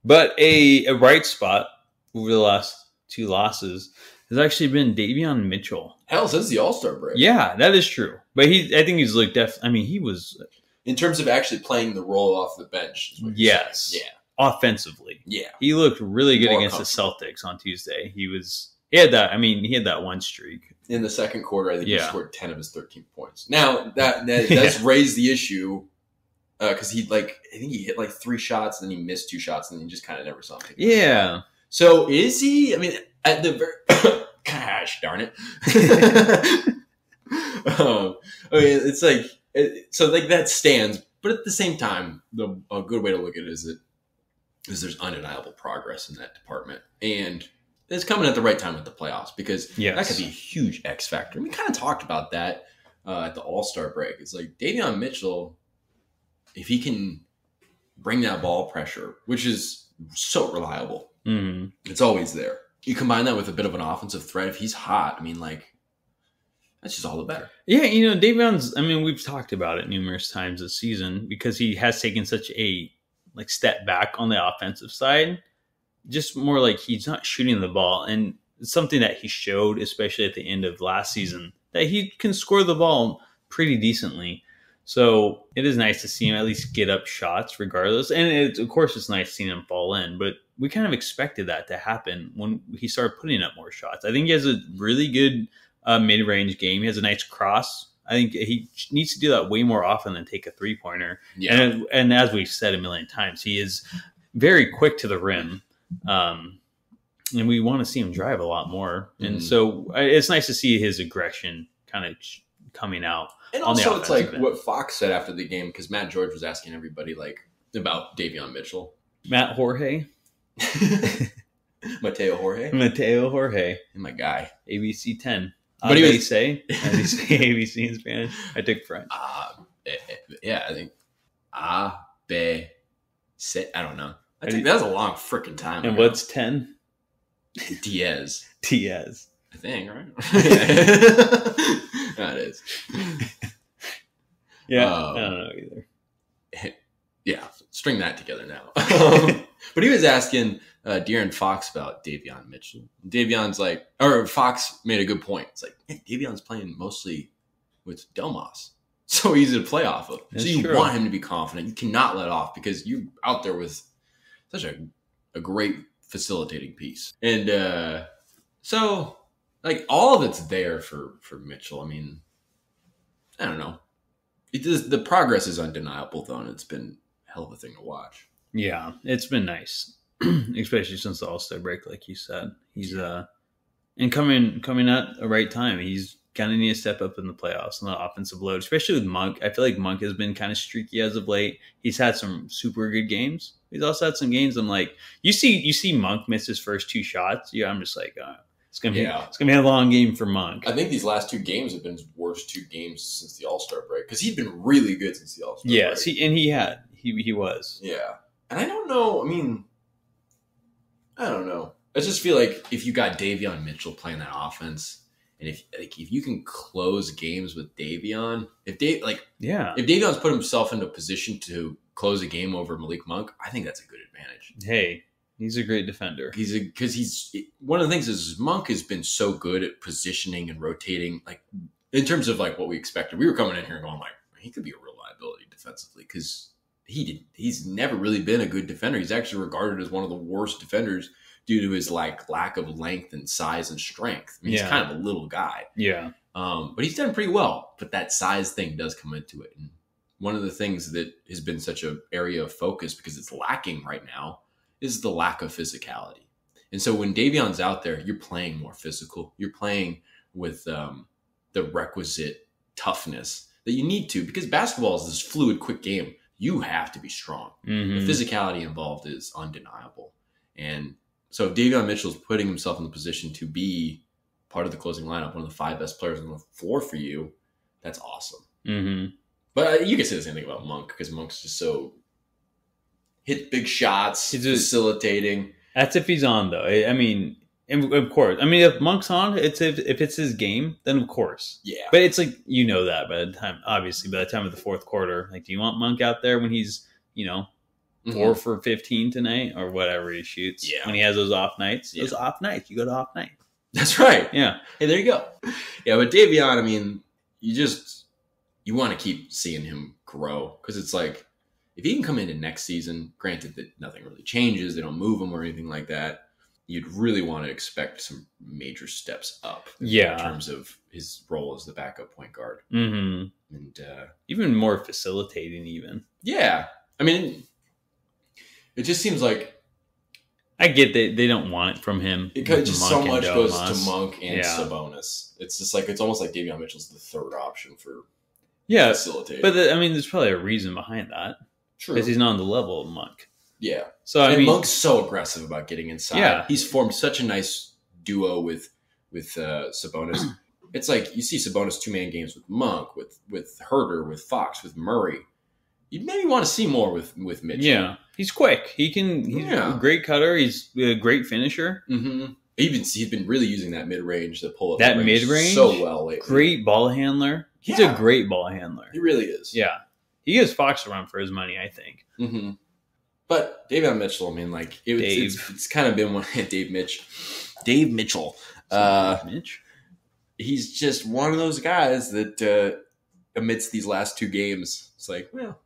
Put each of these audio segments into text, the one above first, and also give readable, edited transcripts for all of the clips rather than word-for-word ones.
But a bright spot over the last two losses has actually been Davion Mitchell. Hell, since the All-Star break. Yeah, that is true. But I think he's looked he was in terms of actually playing the role off the bench. Yes. Yeah. Offensively. Yeah. He looked really good against the Celtics on Tuesday. He had that one streak. In the second quarter, I think he scored 10 of his 13 points. Now, that does raise the issue because I think he hit like 3 shots, and then he missed 2 shots, and then he just kind of never saw him. Yeah. So is he? I mean, at the very gosh darn it. It's like that stands, but at the same time, a good way to look at it is there's undeniable progress in that department, and it's coming at the right time with the playoffs because that could be a huge X factor. And we kind of talked about that at the All-Star break. It's like Davion Mitchell, if he can bring that ball pressure, which is so reliable, it's always there. You combine that with a bit of an offensive threat. If he's hot, I mean, like, that's just all the better. Yeah, Davion's, we've talked about it numerous times this season because he has taken such a step back on the offensive side. Just more like he's not shooting the ball. And it's something that he showed, especially at the end of last season, that he can score the ball pretty decently. So it is nice to see him at least get up shots regardless. And of course, it's nice seeing him fall in. But we kind of expected that to happen when he started putting up more shots. I think he has a really good mid-range game. He has a nice cross. I think he needs to do that way more often than take a three-pointer. Yeah. And as we've said a million times, he is very quick to the rim. And we want to see him drive a lot more. And so it's nice to see his aggression kind of coming out. And also it's like what Fox said after the game, because Matt George was asking everybody about Davion Mitchell. Matt Jorge. Mateo Jorge. And my guy. ABC 10. But he would say ABC in Spanish. I took French. Yeah, I think I don't know. I think that was a long freaking time ago. And what's 10? Diaz. I think, right? That is. Yeah, I don't know either. Yeah, string that together now. But he was asking De'Aaron Fox about Davion Mitchell. Fox made a good point. It's like, hey, Davion's playing mostly with Domas. So easy to play off of. That's so you want him to be confident. You cannot let off because you're out there with such a great facilitating piece. And so, all of it's there for Mitchell. I mean, I don't know. The progress is undeniable, though, and it's been a hell of a thing to watch. Yeah, it's been nice, especially since the All-Star break, like you said. He's and coming at the right time. He's kind of need to step up in the playoffs on the offensive load, especially with Monk. I feel like Monk has been kind of streaky as of late. He's had some super good games. He's also had some games I'm like, you see Monk miss his first 2 shots. Yeah, I'm just like, it's gonna be a long game for Monk. I think these last 2 games have been his worst 2 games since the All-Star break because he's been really good since the All-Star break. Yes, he was. Yeah, and I don't know. I mean, I don't know. I just feel like if you got Davion Mitchell playing that offense, and if you can close games with Davion, if Davion's put himself into a position to close a game over Malik Monk, I think that's a good advantage. Hey, he's a great defender. Because one of the things is Monk has been so good at positioning and rotating, in terms of what we expected. We were coming in here and going he could be a real liability defensively because he's never really been a good defender. He's actually regarded as one of the worst defenders due to his lack of length and size and strength. I mean, he's kind of a little guy. Yeah. But he's done pretty well. But that size thing does come into it. And one of the things that has been such an area of focus because it's lacking right now is the lack of physicality. And so when Davion's out there, you're playing more physical. You're playing with the requisite toughness that you need to, because basketball is this fluid, quick game. You have to be strong. The physicality involved is undeniable. And so if Davion Mitchell's putting himself in the position to be part of the closing lineup, one of the 5 best players on the floor for you, that's awesome. Mm-hmm. But you can say the same thing about Monk because Monk's just so hit big shots, facilitating. That's if he's on, though. I mean, of course. I mean, if Monk's on, if it's his game, then of course. Yeah. But it's that by the time, obviously, by the time of the fourth quarter, do you want Monk out there when he's, 4 for 15 tonight or whatever he shoots. Yeah. When he has those off nights. Yeah. Those off nights. You go to off night. That's right. Yeah. Hey, there you go. Yeah, but Davion, I mean, you want to keep seeing him grow because it's like if he can come into next season, granted that nothing really changes, they don't move him or anything like that, you'd really want to expect some major steps up in terms of his role as the backup point guard. Mm-hmm. And even more facilitating even. Yeah. I mean, it just seems like I get that they don't want it from him. Because just so much goes Domas. to Monk and Sabonis. It's just like it's almost like Davion Mitchell's the third option for facilitating. But there's probably a reason behind that. True. Because he's not on the level of Monk. Yeah. So I mean, Monk's so aggressive about getting inside. Yeah. He's formed such a nice duo with Sabonis. It's like you see Sabonis 2-man games with Monk, with Herter, with Fox, with Murray. You maybe want to see more with Mitchell. Yeah. He's quick. He's a great cutter. He's a great finisher. Mm-hmm. He's been really using that mid-range, the pull-up that mid-range so well lately. Great ball handler. He's a great ball handler. He really is. Yeah. He gives Fox a run for his money, I think. Mm-hmm. But Davion Mitchell, I mean, like it's kind of been one. Dave Mitchell. Mitch. He's just one of those guys that amidst these last two games, it's like, well,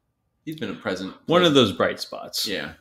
he's been a present. One of those bright spots. Yeah.